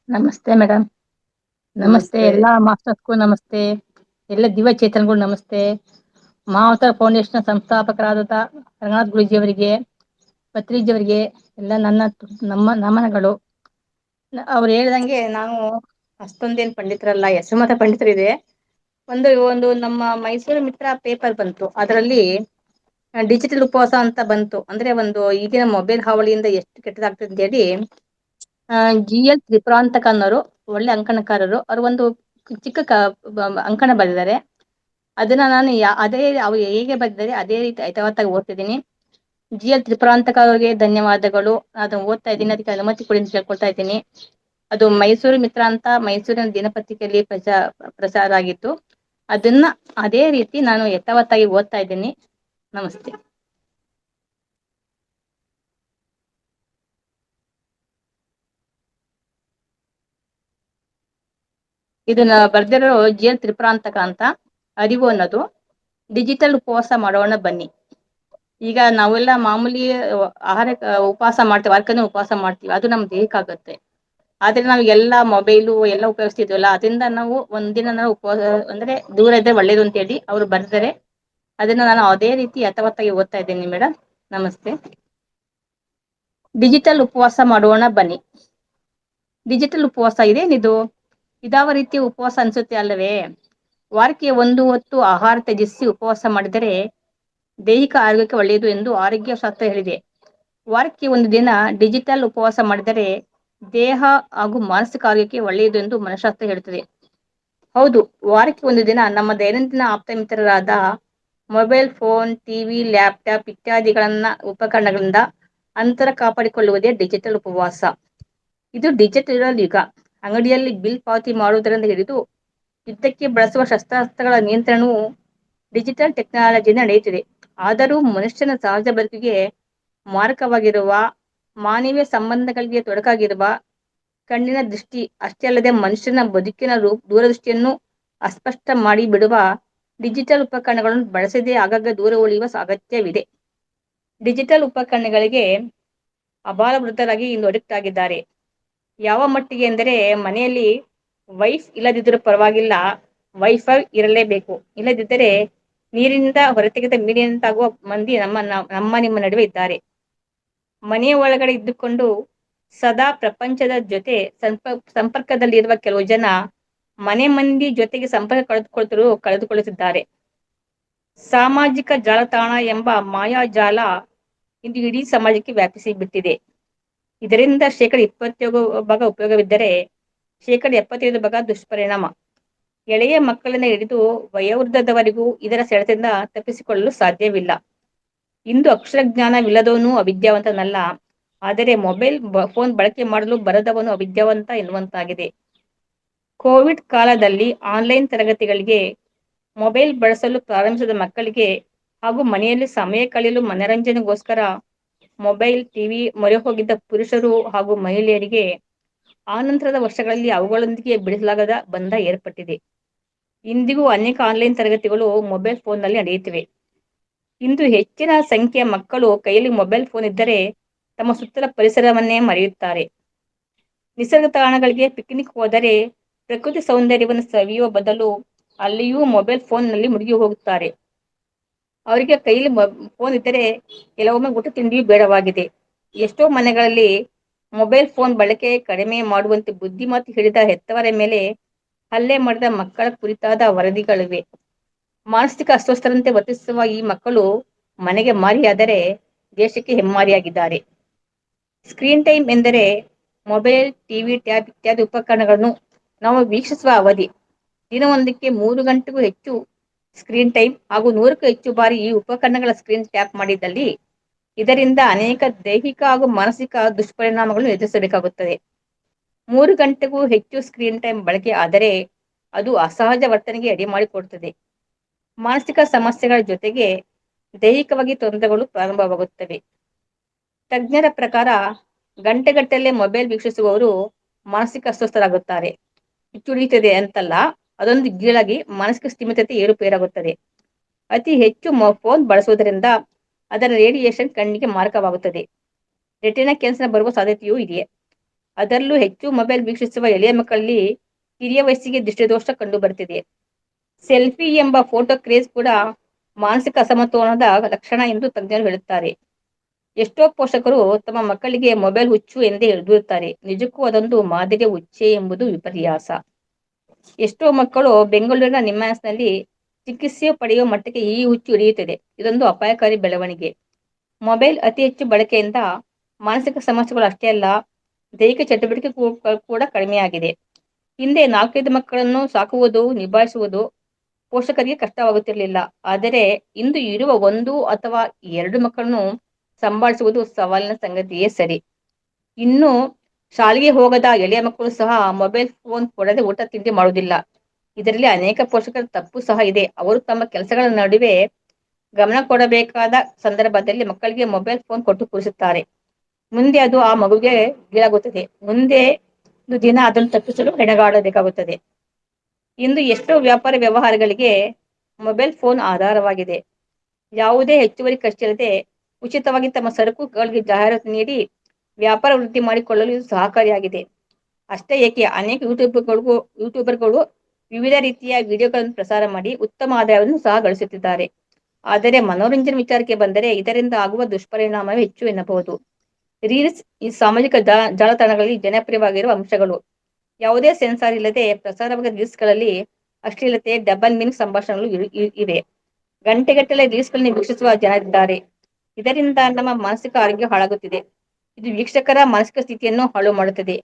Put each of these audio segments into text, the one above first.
ನಮಸ್ತೆ ಮೇಡಮ್. ನಮಸ್ತೆ ನಮಸ್ತೆ. ಎಲ್ಲಾ ಮಾಸ್ಟರ್ಸ್ಗೂ ನಮಸ್ತೆ. ಎಲ್ಲ ದಿವ್ಯಚೇತನಗಳು ನಮಸ್ತೆ. ಮಾವತರ ಫೌಂಡೇಶನ್ ಸಂಸ್ಥಾಪಕರಾದಂತ ರಂಗನಾಥ್ ಗುರೂಜಿಯವರಿಗೆ, ಪತ್ರಿಜಿಯವರಿಗೆ ಎಲ್ಲ ನಮ್ಮ ನಮನಗಳು. ಅವ್ರು ಹೇಳ್ದಂಗೆ ನಾವು ಅಷ್ಟೊಂದೇನ್ ಪಂಡಿತರಲ್ಲ, ಹೆಸರು ಮತ ಪಂಡಿತರ ಇದೆ. ಒಂದು ನಮ್ಮ ಮೈಸೂರು ಮಿತ್ರ ಪೇಪರ್ ಬಂತು, ಅದರಲ್ಲಿ ಡಿಜಿಟಲ್ ಉಪವಾಸ ಅಂತ ಬಂತು. ಅಂದ್ರೆ ಒಂದು ಈಗಿನ ಮೊಬೈಲ್ ಹಾವಳಿಯಿಂದ ಎಷ್ಟು ಕೆಟ್ಟದಾಗ್ತದೆ ಅಂತ ಹೇಳಿ GL ತ್ರಿಪುರಾಂತಕ ಅನ್ನೋರು ಒಳ್ಳೆ ಅಂಕಣಕಾರರು. ಅವರು ಒಂದು ಚಿಕ್ಕ ಅಂಕಣ ಬರೆದಿದ್ದಾರೆ. ಅದನ್ನ ನಾನು ಅದೇ ಅವ್ರು ಹೇಗೆ ಬರೆದಿದ್ದಾರೆ ಅದೇ ರೀತಿ ಯಥಾವತ್ತಾಗಿ ಓದ್ತಿದ್ದೀನಿ. GL ತ್ರಿಪುರಾಂತಕ ಅವರಿಗೆ ಧನ್ಯವಾದಗಳು. ಅದನ್ನ ಓದ್ತಾ ಇದ್ದೀನಿ, ಅದಕ್ಕೆ ಅನುಮತಿ ಕೊಡಿ ಅಂತ ಕೇಳ್ಕೊಳ್ತಾ ಇದ್ದೀನಿ. ಅದು ಮೈಸೂರು ಮಿತ್ರ ಅಂತ ಮೈಸೂರಿನ ದಿನಪತ್ರಿಕೆಯಲ್ಲಿ ಪ್ರಸಾರ ಆಗಿತ್ತು. ಅದನ್ನ ಅದೇ ರೀತಿ ನಾನು ಯಥಾವತ್ತಾಗಿ ಓದ್ತಾ ಇದ್ದೀನಿ. ನಮಸ್ತೆ. ಇದನ್ನ ಬರ್ದಿರೋ GL ತ್ರಿಪುರಾಂತಕ ಅಂತ. ಅರಿವು ಅನ್ನೋದು. ಡಿಜಿಟಲ್ ಉಪವಾಸ ಮಾಡೋಣ ಬನ್ನಿ. ಈಗ ನಾವೆಲ್ಲ ಮಾಮೂಲಿ ಆಹಾರ ಉಪವಾಸ ಮಾಡ್ತೀವಿ, ವಾರಕ್ಕೊಮ್ಮೆ ಉಪವಾಸ ಮಾಡ್ತೀವಿ, ಅದು ನಮ್ ದೇಹಕ್ಕಾಗತ್ತೆ. ಆದ್ರೆ ನಾವ್ ಎಲ್ಲಾ ಮೊಬೈಲು ಎಲ್ಲ ಉಪಯೋಗಿಸ್ತಿದ್ವಲ್ಲ, ಅದರಿಂದ ನಾವು ಒಂದಿನ ನಾವು ಉಪವಾಸ ಅಂದ್ರೆ ದೂರ ಇದ್ರೆ ಒಳ್ಳೇದು ಅಂತ ಹೇಳಿ ಅವ್ರು ಬರ್ದಾರೆ. ಅದನ್ನ ನಾನು ಅದೇ ರೀತಿ ಯಥಾವತ್ತಾಗಿ ಓದ್ತಾ ಇದ್ದೀನಿ ಮೇಡಮ್. ನಮಸ್ತೆ. ಡಿಜಿಟಲ್ ಉಪವಾಸ ಮಾಡೋಣ ಬನ್ನಿ. ಡಿಜಿಟಲ್ ಉಪವಾಸ ಇದೇನಿದು? ಇದಾವ ರೀತಿಯ ಉಪವಾಸ ಅನ್ಸುತ್ತೆ ಅಲ್ಲವೇ? ವಾರಕ್ಕೆ ಒಂದು ಹೊತ್ತು ಆಹಾರ ತ್ಯಜಿಸಿ ಉಪವಾಸ ಮಾಡಿದರೆ ದೈಹಿಕ ಆರೋಗ್ಯಕ್ಕೆ ಒಳ್ಳೆಯದು ಎಂದು ಆರೋಗ್ಯ ಶಾಸ್ತ್ರ ಹೇಳಿದೆ. ವಾರಕ್ಕೆ ಒಂದು ದಿನ ಡಿಜಿಟಲ್ ಉಪವಾಸ ಮಾಡಿದರೆ ದೇಹ ಹಾಗೂ ಮಾನಸಿಕ ಆರೋಗ್ಯಕ್ಕೆ ಒಳ್ಳೆಯದು ಎಂದು ಮನಶಾಸ್ತ್ರ ಹೇಳುತ್ತದೆ. ಹೌದು, ವಾರಕ್ಕೆ ಒಂದು ದಿನ ನಮ್ಮ ದೈನಂದಿನ ಆಪ್ತ ಮಿತ್ರರಾದ ಮೊಬೈಲ್ ಫೋನ್, ಟಿವಿ, ಲ್ಯಾಪ್ಟಾಪ್ ಇತ್ಯಾದಿಗಳನ್ನ ಉಪಕರಣಗಳಿಂದ ಅಂತರ ಕಾಪಾಡಿಕೊಳ್ಳುವುದೇ ಡಿಜಿಟಲ್ ಉಪವಾಸ. ಇದು ಡಿಜಿಟಲ್ ಯುಗ. ಅಂಗಡಿಯಲ್ಲಿ ಬಿಲ್ ಪಾವತಿ ಮಾಡುವುದರಿಂದ ಹಿಡಿದು ಯುದ್ಧಕ್ಕೆ ಬಳಸುವ ಶಸ್ತ್ರಾಸ್ತ್ರಗಳ ನಿಯಂತ್ರಣವು ಡಿಜಿಟಲ್ ಟೆಕ್ನಾಲಜಿಯಿಂದ ನಡೆಯುತ್ತಿದೆ. ಆದರೂ ಮನುಷ್ಯನ ಸಹಜ ಬದುಕಿಗೆ ಮಾರಕವಾಗಿರುವ, ಮಾನವೀಯ ಸಂಬಂಧಗಳಿಗೆ ತೊಡಕಾಗಿರುವ ಕಣ್ಣಿನ ದೃಷ್ಟಿ ಅಷ್ಟೇ ಅಲ್ಲದೆ ಮನುಷ್ಯನ ಬದುಕಿನ ದೂರದೃಷ್ಟಿಯನ್ನು ಅಸ್ಪಷ್ಟ ಮಾಡಿ ಬಿಡುವ ಡಿಜಿಟಲ್ ಉಪಕರಣಗಳನ್ನು ಬಳಸದೆ ಆಗಾಗ ದೂರ ಉಳಿಯುವ ಅಗತ್ಯವಿದೆ. ಡಿಜಿಟಲ್ ಉಪಕರಣಗಳಿಗೆ ಅಬಾಲವೃದ್ಧರಾಗಿ ಇಂದು ಅಡಿಕ್ಟ್ ಆಗಿದ್ದಾರೆ. ಯಾವ ಮಟ್ಟಿಗೆ ಎಂದರೆ, ಮನೆಯಲ್ಲಿ ವೈಫ್ ಇಲ್ಲದಿದ್ದರೂ ಪರವಾಗಿಲ್ಲ, ವೈಫೈ ಇರಲೇಬೇಕು. ಇಲ್ಲದಿದ್ದರೆ ನೀರಿನಿಂದ ಹೊರತೆಗೆದ ಮೀನಿನಂತಾಗುವ ಮಂದಿ ನಮ್ಮ ನಿಮ್ಮ ನಡುವೆ ಇದ್ದಾರೆ. ಮನೆಯ ಒಳಗಡೆ ಇದ್ದುಕೊಂಡು ಸದಾ ಪ್ರಪಂಚದ ಜೊತೆ ಸಂಪರ್ಕದಲ್ಲಿರುವ ಕೆಲವು ಜನ ಮನೆ ಮಂದಿ ಜೊತೆಗೆ ಸಂಪರ್ಕ ಕಳೆದುಕೊಳ್ಳುತ್ತಿದ್ದಾರೆ. ಸಾಮಾಜಿಕ ಜಾಲತಾಣ ಎಂಬ ಮಾಯಾಜಾಲ ಇಂದು ಇಡೀ ಸಮಾಜಕ್ಕೆ ವ್ಯಾಪಿಸಿ ಬಿಟ್ಟಿದೆ. ಇದರಿಂದ 27% ಉಪಯೋಗವಿದ್ದರೆ 75% ದುಷ್ಪರಿಣಾಮ. ಎಳೆಯ ಮಕ್ಕಳನ್ನ ಹಿಡಿದು ವಯೋವೃದ್ಧದವರೆಗೂ ಇದರ ಸೆಳೆತದಿಂದ ತಪ್ಪಿಸಿಕೊಳ್ಳಲು ಸಾಧ್ಯವಿಲ್ಲ. ಇಂದು ಅಕ್ಷರಜ್ಞಾನವಿಲ್ಲದವನು ಅವಿದ್ಯಾವಂತನಲ್ಲ, ಆದರೆ ಮೊಬೈಲ್ ಫೋನ್ ಬಳಕೆ ಮಾಡಲು ಬರದವನು ಅವಿದ್ಯಾವಂತ ಎನ್ನುವಂತಾಗಿದೆ. ಕೋವಿಡ್ ಕಾಲದಲ್ಲಿ ಆನ್ಲೈನ್ ತರಗತಿಗಳಿಗೆ ಮೊಬೈಲ್ ಬಳಸಲು ಪ್ರಾರಂಭಿಸಿದ ಮಕ್ಕಳಿಗೆ ಹಾಗೂ ಮನೆಯಲ್ಲಿ ಸಮಯ ಕಳೆಯಲು ಮನರಂಜನೆಗೋಸ್ಕರ ಮೊಬೈಲ್, ಟಿವಿ ಮೊರೆ ಹೋಗಿದ್ದ ಪುರುಷರು ಹಾಗೂ ಮಹಿಳೆಯರಿಗೆ ಆನಂತರದ ವರ್ಷಗಳಲ್ಲಿ ಅವುಗಳೊಂದಿಗೆ ಬಿಡಿಸಲಾಗದ ಬಂಧ ಏರ್ಪಟ್ಟಿದೆ. ಇಂದಿಗೂ ಅನೇಕ ಆನ್ಲೈನ್ ತರಗತಿಗಳು ಮೊಬೈಲ್ ಫೋನ್ನಲ್ಲಿ ನಡೆಯುತ್ತಿವೆ. ಇಂದು ಹೆಚ್ಚಿನ ಸಂಖ್ಯೆಯ ಮಕ್ಕಳು ಕೈಯಲ್ಲಿ ಮೊಬೈಲ್ ಫೋನ್ ಇದ್ದರೆ ತಮ್ಮ ಸುತ್ತಲ ಪರಿಸರವನ್ನೇ ಮರೆಯುತ್ತಾರೆ. ನಿಸರ್ಗ ತಾಣಗಳಿಗೆ ಪಿಕ್ನಿಕ್ ಹೋದರೆ ಪ್ರಕೃತಿ ಸೌಂದರ್ಯವನ್ನು ಸವಿಯುವ ಬದಲು ಅಲ್ಲಿಯೂ ಮೊಬೈಲ್ ಫೋನ್ನಲ್ಲಿ ಮುಳುಗಿ ಹೋಗುತ್ತಾರೆ. ಅವರಿಗೆ ಕೈಯಲ್ಲಿ ಫೋನ್ ಇದ್ದರೆ ಕೆಲವೊಮ್ಮೆ ಊಟ ತಿಂಡಿಯೂ ಬೇಡವಾಗಿದೆ. ಎಷ್ಟೋ ಮನೆಗಳಲ್ಲಿ ಮೊಬೈಲ್ ಫೋನ್ ಬಳಕೆ ಕಡಿಮೆ ಮಾಡುವಂತೆ ಬುದ್ಧಿಮಾತು ಹೇಳಿದ ಹೆತ್ತವರ ಮೇಲೆ ಹಲ್ಲೆ ಮಾಡಿದ ಮಕ್ಕಳ ಕುರಿತಾದ ವರದಿಗಳಿವೆ. ಮಾನಸಿಕ ಅಸ್ವಸ್ಥರಂತೆ ವರ್ತಿಸುವ ಈ ಮಕ್ಕಳು ಮನೆಗೆ ಮಾರಿಯಾದರೆ ದೇಶಕ್ಕೆ ಹೆಮ್ಮಾರಿಯಾಗಿದ್ದಾರೆ. ಸ್ಕ್ರೀನ್ ಟೈಮ್ ಎಂದರೆ ಮೊಬೈಲ್, ಟಿವಿ, ಟ್ಯಾಬ್ ಇತ್ಯಾದಿ ಉಪಕರಣಗಳನ್ನು ನಾವು ವೀಕ್ಷಿಸುವ ಅವಧಿ. ದಿನವೊಂದಕ್ಕೆ 3 ಗಂಟೆಗೂ ಹೆಚ್ಚು ಸ್ಕ್ರೀನ್ ಟೈಮ್ ಹಾಗೂ 100ಕ್ಕೂ ಹೆಚ್ಚು ಬಾರಿ ಈ ಉಪಕರಣಗಳ ಸ್ಕ್ರೀನ್ ಟ್ಯಾಪ್ ಮಾಡಿದ್ದಲ್ಲಿ ಇದರಿಂದ ಅನೇಕ ದೈಹಿಕ ಹಾಗೂ ಮಾನಸಿಕ ದುಷ್ಪರಿಣಾಮಗಳನ್ನು ಎದುರಿಸಬೇಕಾಗುತ್ತದೆ. 3 ಗಂಟೆಗೂ ಹೆಚ್ಚು ಸ್ಕ್ರೀನ್ ಟೈಮ್ ಬಳಕೆ ಆದರೆ ಅದು ಅಸಹಜ ವರ್ತನೆಗೆ ಎಡೆ ಮಾಡಿಕೊಡುತ್ತದೆ. ಮಾನಸಿಕ ಸಮಸ್ಯೆಗಳ ಜೊತೆಗೆ ದೈಹಿಕವಾಗಿ ತೊಂದರೆಗಳು ಪ್ರಾರಂಭವಾಗುತ್ತವೆ. ತಜ್ಞರ ಪ್ರಕಾರ ಗಂಟೆಗಟ್ಟಲೆ ಮೊಬೈಲ್ ವೀಕ್ಷಿಸುವವರು ಮಾನಸಿಕ ಅಸ್ವಸ್ಥರಾಗುತ್ತಾರೆ. ಹುಚ್ಚುಳಿಯುತ್ತದೆ ಅಂತಲ್ಲ, ಅದೊಂದು ಗೀಳಾಗಿ ಮಾನಸಿಕ ಸ್ಥಿಮಿತತೆ ಏರುಪೇರಾಗುತ್ತದೆ. ಅತಿ ಹೆಚ್ಚು ಫೋನ್ ಬಳಸುವುದರಿಂದ ಅದರ ರೇಡಿಯೇಷನ್ ಕಣ್ಣಿಗೆ ಮಾರಕವಾಗುತ್ತದೆ. ರೆಟಿನಾ ಕ್ಯಾನ್ಸರ್ ಬರುವ ಸಾಧ್ಯತೆಯೂ ಇದೆ. ಅದರಲ್ಲೂ ಹೆಚ್ಚು ಮೊಬೈಲ್ ವೀಕ್ಷಿಸುವ ಎಳೆಯ ಮಕ್ಕಳಲ್ಲಿ ಹಿರಿಯ ವಯಸ್ಸಿಗೆ ದೃಷ್ಟಿದೋಷ ಕಂಡು ಬರ್ತಿದೆ. ಸೆಲ್ಫಿ ಎಂಬ ಫೋಟೋ ಕ್ರೇಜ್ ಕೂಡ ಮಾನಸಿಕ ಅಸಮತೋಲನದ ಲಕ್ಷಣ ಎಂದು ತಜ್ಞರು ಹೇಳುತ್ತಾರೆ. ಎಷ್ಟೋ ಪೋಷಕರು ತಮ್ಮ ಮಕ್ಕಳಿಗೆ ಮೊಬೈಲ್ ಹುಚ್ಚು ಎಂದೇ ದೂರುತ್ತಾರೆ. ನಿಜಕ್ಕೂ ಅದೊಂದು ಮಾದರಿಯ ಹುಚ್ಚೆ ಎಂಬುದು ವಿಪರ್ಯಾಸ. ಎಷ್ಟೋ ಮಕ್ಕಳು ಬೆಂಗಳೂರಿನ ನಿಮ್ಹಾನ್ಸ್ನಲ್ಲಿ ಚಿಕಿತ್ಸೆ ಪಡೆಯುವ ಮಟ್ಟಕ್ಕೆ ಈ ಹುಚ್ಚು ಹಿಡಿಯುತ್ತದೆ. ಇದೊಂದು ಅಪಾಯಕಾರಿ ಬೆಳವಣಿಗೆ. ಮೊಬೈಲ್ ಅತಿ ಹೆಚ್ಚು ಬಳಕೆಯಿಂದ ಮಾನಸಿಕ ಸಮಸ್ಯೆಗಳು ಅಷ್ಟೇ ಅಲ್ಲ, ದೈಹಿಕ ಚಟುವಟಿಕೆ ಕೂಡ ಕಡಿಮೆಯಾಗಿದೆ. ಹಿಂದೆ 4-5 ಮಕ್ಕಳನ್ನು ಸಾಕುವುದು, ನಿಭಾಯಿಸುವುದು ಪೋಷಕರಿಗೆ ಕಷ್ಟವಾಗುತ್ತಿರಲಿಲ್ಲ. ಆದರೆ ಇಂದು ಇರುವ 1 ಅಥವಾ 2 ಮಕ್ಕಳನ್ನು ಸಂಭಾಳಿಸುವುದು ಸವಾಲಿನ ಸಂಗತಿಯೇ ಸರಿ. ಇನ್ನು ಶಾಲೆಗೆ ಹೋಗದ ಎಳೆಯ ಮಕ್ಕಳು ಸಹ ಮೊಬೈಲ್ ಫೋನ್ ಕೊಡದೆ ಊಟ ತಿಂಡಿ ಮಾಡುವುದಿಲ್ಲ. ಇದರಲ್ಲಿ ಅನೇಕ ಪೋಷಕರ ತಪ್ಪು ಸಹ ಇದೆ. ಅವರು ತಮ್ಮ ಕೆಲಸಗಳ ನಡುವೆ ಗಮನ ಕೊಡಬೇಕಾದ ಸಂದರ್ಭದಲ್ಲಿ ಮಕ್ಕಳಿಗೆ ಮೊಬೈಲ್ ಫೋನ್ ಕೊಟ್ಟು ಕೂರಿಸುತ್ತಾರೆ. ಮುಂದೆ ಅದು ಆ ಮಗುವಿಗೆ ಗೀಳಾಗುತ್ತದೆ. ಮುಂದೆ ದಿನ ಅದನ್ನು ತಪ್ಪಿಸಲು ಹೆಣಗಾಡಬೇಕಾಗುತ್ತದೆ. ಇಂದು ಎಷ್ಟೋ ವ್ಯಾಪಾರ ವ್ಯವಹಾರಗಳಿಗೆ ಮೊಬೈಲ್ ಫೋನ್ ಆಧಾರವಾಗಿದೆ. ಯಾವುದೇ ಹೆಚ್ಚುವರಿ ಖರ್ಚಿಲ್ಲದೆ ಉಚಿತವಾಗಿ ತಮ್ಮ ಸರಕುಗಳಿಗೆ ಜಾಹೀರಾತು ನೀಡಿ ವ್ಯಾಪಾರ ವೃದ್ಧಿ ಮಾಡಿಕೊಳ್ಳಲು ಇದು ಸಹಕಾರಿಯಾಗಿದೆ. ಅಷ್ಟೇ ಏಕೆ, ಅನೇಕ ಯೂಟ್ಯೂಬರ್ಗಳು ವಿವಿಧ ರೀತಿಯ ವಿಡಿಯೋಗಳನ್ನು ಪ್ರಸಾರ ಮಾಡಿ ಉತ್ತಮ ಆದಾಯವನ್ನು ಸಹ ಗಳಿಸುತ್ತಿದ್ದಾರೆ. ಆದರೆ ಮನೋರಂಜನೆ ವಿಚಾರಕ್ಕೆ ಬಂದರೆ ಇದರಿಂದ ಆಗುವ ದುಷ್ಪರಿಣಾಮವೇ ಹೆಚ್ಚು ಎನ್ನಬಹುದು. ರೀಲ್ಸ್ ಈ ಸಾಮಾಜಿಕ ಜಾಲತಾಣಗಳಲ್ಲಿ ಜನಪ್ರಿಯವಾಗಿರುವ ಅಂಶಗಳು. ಯಾವುದೇ ಸೆನ್ಸಾರ್ ಇಲ್ಲದೆ ಪ್ರಸಾರವಾದ ರೀಲ್ಸ್ಗಳಲ್ಲಿ ಅಶ್ಲೀಲತೆ, ಡಬಲ್ ಮೀನಿಂಗ್ ಸಂಭಾಷಣೆಗಳು ಇವೆ. ಗಂಟೆಗಟ್ಟಲೆ ರೀಲ್ಸ್ಗಳನ್ನು ವೀಕ್ಷಿಸುವ ಜನರಿದ್ದಾರೆ. ಇದರಿಂದ ನಮ್ಮ ಮಾನಸಿಕ ಆರೋಗ್ಯ ಹಾಳಾಗುತ್ತಿದೆ. ಇದು ವೀಕ್ಷಕರ ಮಾನಸಿಕ ಸ್ಥಿತಿಯನ್ನು ಹಾಳು ಮಾಡುತ್ತದೆ.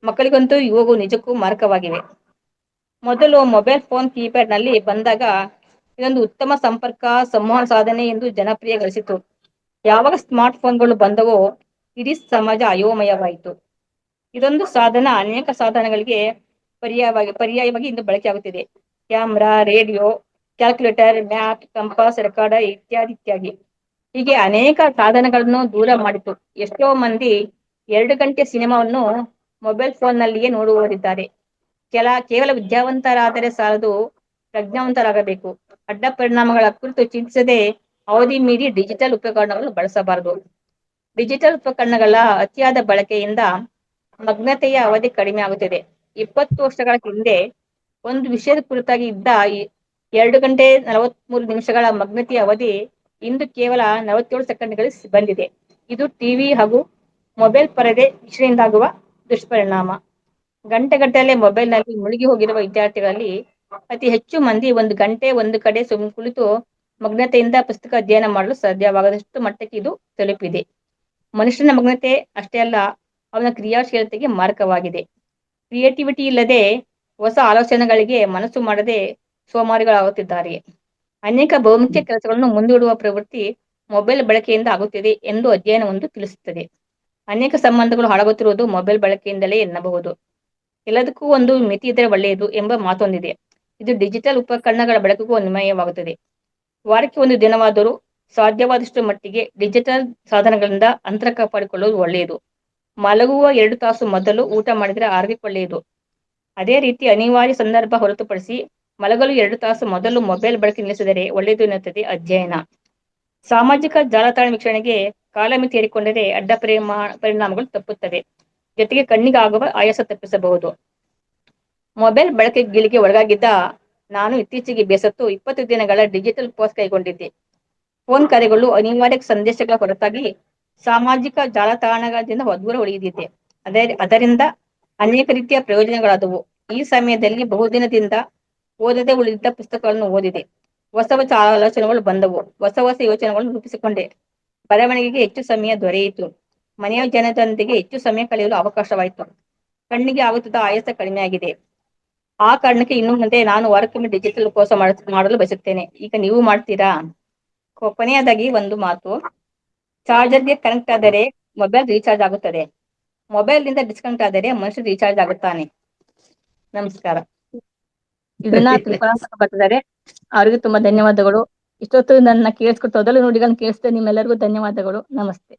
ಮಕ್ಕಳಿಗಂತೂ ಇವು ನಿಜಕ್ಕೂ ಮಾರಕವಾಗಿವೆ. ಮೊದಲು ಮೊಬೈಲ್ ಫೋನ್ ಕೀಪ್ಯಾಡ್ನಲ್ಲಿ ಬಂದಾಗ ಇದೊಂದು ಉತ್ತಮ ಸಂಪರ್ಕ ಸಂವಹನ ಸಾಧನೆ ಎಂದು ಜನಪ್ರಿಯ ಗಳಿಸಿತು. ಯಾವಾಗ ಸ್ಮಾರ್ಟ್ ಫೋನ್ಗಳು ಬಂದವೋ ಇಡೀ ಸಮಾಜ ಅಯೋಮಯವಾಯಿತು. ಇದೊಂದು ಸಾಧನ ಅನೇಕ ಸಾಧನಗಳಿಗೆ ಪರ್ಯಾಯವಾಗಿ ಇಂದು ಬಳಕೆಯಾಗುತ್ತಿದೆ. Camera, radio, calculator, map, compass, recorder ಇತ್ಯಾದಿ. ಹೀಗೆ ಅನೇಕ ಸಾಧನಗಳನ್ನು ದೂರ ಮಾಡಿತು. ಎಷ್ಟೋ ಮಂದಿ 2 ಗಂಟೆ ಸಿನಿಮಾವನ್ನು ಮೊಬೈಲ್ ಫೋನ್ನಲ್ಲಿಯೇ ನೋಡುವವರಿದ್ದಾರೆ. ಕೇವಲ ವಿದ್ಯಾವಂತರಾದರೆ ಸಾಲದು, ಪ್ರಜ್ಞಾವಂತರಾಗಬೇಕು. ಅಡ್ಡ ಪರಿಣಾಮಗಳ ಕುರಿತು ಚಿಂತಿಸದೆ ಅವಧಿ ಮೀರಿ ಡಿಜಿಟಲ್ ಉಪಕರಣಗಳನ್ನು ಬಳಸಬಾರದು. ಡಿಜಿಟಲ್ ಉಪಕರಣಗಳ ಅತಿಯಾದ ಬಳಕೆಯಿಂದ ಮಗ್ನತೆಯ ಅವಧಿ ಕಡಿಮೆ ಆಗುತ್ತದೆ. 20 ವರ್ಷಗಳ ಹಿಂದೆ ಒಂದು ವಿಷಯದ ಕುರಿತಾಗಿ ಇದ್ದ 2 ಗಂಟೆ 43 ನಿಮಿಷಗಳ ಮಗ್ನತೆಯ ಅವಧಿ ಇಂದು ಕೇವಲ 47 ಸೆಕೆಂಡ್ಗಳಿಗೆ ಬಂದಿದೆ. ಇದು ಟಿವಿ ಹಾಗೂ ಮೊಬೈಲ್ ಪರದೆ ವೀಕ್ಷಣೆಯಿಂದಾಗುವ ದುಷ್ಪರಿಣಾಮ. ಗಂಟೆಗಟ್ಟಲೆ ಮೊಬೈಲ್ನಲ್ಲಿ ಮುಳುಗಿ ಹೋಗಿರುವ ವಿದ್ಯಾರ್ಥಿಗಳಲ್ಲಿ ಅತಿ ಹೆಚ್ಚು ಮಂದಿ 1 ಗಂಟೆ ಒಂದು ಕಡೆ ಕುಳಿತು ಮಗ್ನತೆಯಿಂದ ಪುಸ್ತಕ ಅಧ್ಯಯನ ಮಾಡಲು ಸಾಧ್ಯವಾಗದಷ್ಟು ಮಟ್ಟಕ್ಕೆ ಇದು ತಲುಪಿದೆ. ಮನುಷ್ಯನ ಮಗ್ನತೆ ಅಷ್ಟೇ ಅಲ್ಲ, ಅವನ ಕ್ರಿಯಾಶೀಲತೆಗೆ ಮಾರಕವಾಗಿದೆ. ಕ್ರಿಯೇಟಿವಿಟಿ ಇಲ್ಲದೆ, ಹೊಸ ಆಲೋಚನೆಗಳಿಗೆ ಮನಸ್ಸು ಮಾಡದೆ ಸೋಮಾರಿಗಳಾಗುತ್ತಿದ್ದಾರೆ. ಅನೇಕ ಬಹುಮುಖ್ಯ ಕೆಲಸಗಳನ್ನು ಮುಂದೂಡುವ ಪ್ರವೃತ್ತಿ ಮೊಬೈಲ್ ಬಳಕೆಯಿಂದ ಆಗುತ್ತಿದೆ ಎಂದು ಅಧ್ಯಯನವೊಂದು ತಿಳಿಸುತ್ತದೆ. ಅನೇಕ ಸಂಬಂಧಗಳು ಹಾಳಾಗುತ್ತಿರುವುದು ಮೊಬೈಲ್ ಬಳಕೆಯಿಂದಲೇ ಎನ್ನಬಹುದು. ಎಲ್ಲದಕ್ಕೂ ಒಂದು ಮಿತಿ ಇದ್ದರೆ ಒಳ್ಳೆಯದು ಎಂಬ ಮಾತೊಂದಿದೆ. ಇದು ಡಿಜಿಟಲ್ ಉಪಕರಣಗಳ ಬಳಕೆಗೂ ಅನ್ವಯವಾಗುತ್ತದೆ. ವಾರಕ್ಕೆ 1 ದಿನವಾದರೂ ಸಾಧ್ಯವಾದಷ್ಟು ಮಟ್ಟಿಗೆ ಡಿಜಿಟಲ್ ಸಾಧನಗಳಿಂದ ಅಂತರ ಕಾಪಾಡಿಕೊಳ್ಳುವುದು ಒಳ್ಳೆಯದು. ಮಲಗುವ 2 ತಾಸು ಮೊದಲು ಊಟ ಮಾಡಿದರೆ ಆರೋಗ್ಯಕ್ಕೆ ಒಳ್ಳೆಯದು. ಅದೇ ರೀತಿ ಅನಿವಾರ್ಯ ಸಂದರ್ಭ ಹೊರತುಪಡಿಸಿ ಮಲಗಲು 2 ತಾಸು ಮೊದಲು ಮೊಬೈಲ್ ಬಳಕೆ ನಿಲ್ಲಿಸಿದರೆ ಒಳ್ಳೆಯದು ಎನ್ನುತ್ತದೆ ಅಧ್ಯಯನ. ಸಾಮಾಜಿಕ ಜಾಲತಾಣ ವೀಕ್ಷಣೆಗೆ ಕಾಲಮಿತಿ ಹೇರಿಕೊಂಡರೆ ಅಡ್ಡ ಪರಿಣಾಮಗಳು ತಪ್ಪುತ್ತವೆ. ಜೊತೆಗೆ ಕಣ್ಣಿಗೆ ಆಗುವ ಆಯಾಸ ತಪ್ಪಿಸಬಹುದು. ಮೊಬೈಲ್ ಬಳಕೆ ಗೀಳಿಗೆ ಒಳಗಾಗಿದ್ದ ನಾನು ಇತ್ತೀಚೆಗೆ ಬೇಸತ್ತು 20 ದಿನಗಳ ಡಿಜಿಟಲ್ ಉಪವಾಸ ಕೈಗೊಂಡಿದ್ದೆ. ಫೋನ್ ಕರೆಗಳು, ಅನಿವಾರ್ಯ ಸಂದೇಶಗಳ ಹೊರತಾಗಿ ಸಾಮಾಜಿಕ ಜಾಲತಾಣದಿಂದ ದೂರ ಉಳಿದಿದ್ದೆ. ಅದರಿಂದ ಅನೇಕ ರೀತಿಯ ಪ್ರಯೋಜನಗಳಾದವು. ಈ ಸಮಯದಲ್ಲಿ ಬಹುದಿನದಿಂದ ಓದದೆ ಉಳಿದಿದ್ದ ಪುಸ್ತಕಗಳನ್ನು ಓದಿದೆ. ಹೊಸ ಆಲೋಚನೆಗಳು ಬಂದವು. ಹೊಸ ಯೋಚನೆಗಳನ್ನು ರೂಪಿಸಿಕೊಂಡೆ. ಬರವಣಿಗೆಗೆ ಹೆಚ್ಚು ಸಮಯ ದೊರೆಯಿತು. ಮನೆಯ ಜನರೊಂದಿಗೆ ಹೆಚ್ಚು ಸಮಯ ಕಳೆಯಲು ಅವಕಾಶವಾಯಿತು. ಕಣ್ಣಿಗೆ ಆಗುತ್ತಿದ್ದ ಆಯಾಸ ಕಡಿಮೆಯಾಗಿದೆ. ಆ ಕಾರಣಕ್ಕೆ ಇನ್ನು ಮುಂದೆ ನಾನು ವಾರಕ್ಕೊಮ್ಮೆ ಡಿಜಿಟಲ್ ಉಪವಾಸ ಮಾಡಲು ಬಯಸುತ್ತೇನೆ. ಈಗ ನೀವು ಮಾಡ್ತೀರಾ? ಕೊನೆಯದಾಗಿ ಒಂದು ಮಾತು. ಚಾರ್ಜರ್ಗೆ ಕನೆಕ್ಟ್ ಆದರೆ ಮೊಬೈಲ್ ರೀಚಾರ್ಜ್ ಆಗುತ್ತದೆ. ಮೊಬೈಲ್ನಿಂದ ಡಿಸ್ಕನೆಕ್ಟ್ ಆದರೆ ಮನುಷ್ಯ ರೀಚಾರ್ಜ್ ಆಗುತ್ತಾನೆ. ನಮಸ್ಕಾರ. ಇದನ್ನ ಬರ್ತದ್ದಾರೆ. ಅವರಿಗೆ ತುಂಬಾ ಧನ್ಯವಾದಗಳು. ಇಷ್ಟೊತ್ತು ನನ್ನ ಕೇಳಿಸ್ಕೊಟ್ಟು ಮೊದಲು ನುಡಿಗಳನ್ನು ಕೇಳಿಸಿದ ನಿಮ್ಮೆಲ್ಲರಿಗೂ ಧನ್ಯವಾದಗಳು. ನಮಸ್ತೆ.